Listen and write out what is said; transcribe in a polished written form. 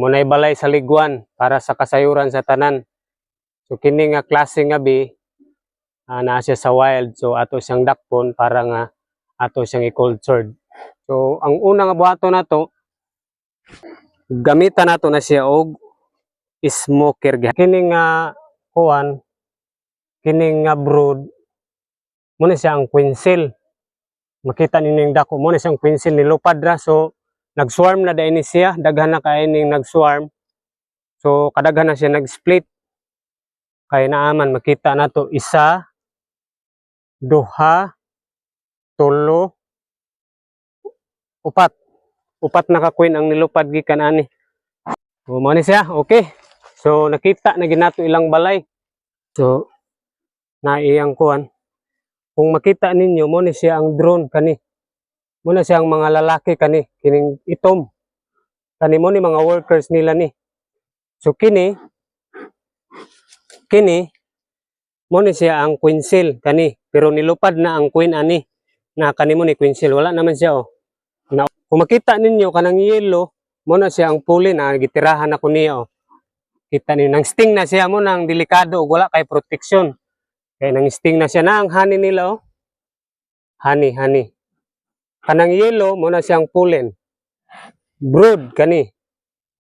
Munay balay sa liguan para sa kasayuran sa tanan. So kini nga klase nga bi naa siya sa wild, so ato siyang dakpon para nga ato siyang i-cultured. So ang una nga buhaton nato, gamitan nato na siya og smoker. Kini nga kuan, kini nga brood muna siya ang quinsil. Makita ninyo yung dako, muna siyang quinsil, nilupad ra. So nag-swarm na dahil siya, daghan na kaya ning nag-swarm. So kadaghan na siya nag-split. Kaya naaman makita nato isa, duha, tulo, upat. Upat na ka-queen ang nilupad gikan ani. So mo ni siya, okay. So nakita na ginato ilang balay. So naiyang kuan. Kung makita ninyo, mo ni siya ang drone kani. Mo na siya ang mga lalaki kani, kining itom. Kani mo ni mga workers nila ni. So kini mo ni siya ang quinsil kani, pero nilupad na ang queen ani. Na kani mo ni quinsil, wala naman siya oh. Na, kung makita ninyo kanang yellow, mo na siya ang puli na gitirahan ako niya oh. Kita ninyo nang sting na siya, mo nang delikado, wala kay protection. Kaya nang sting na siya na ang honey nila oh. Honey. Kanang yellow mo na siyang pulin. Brood kani.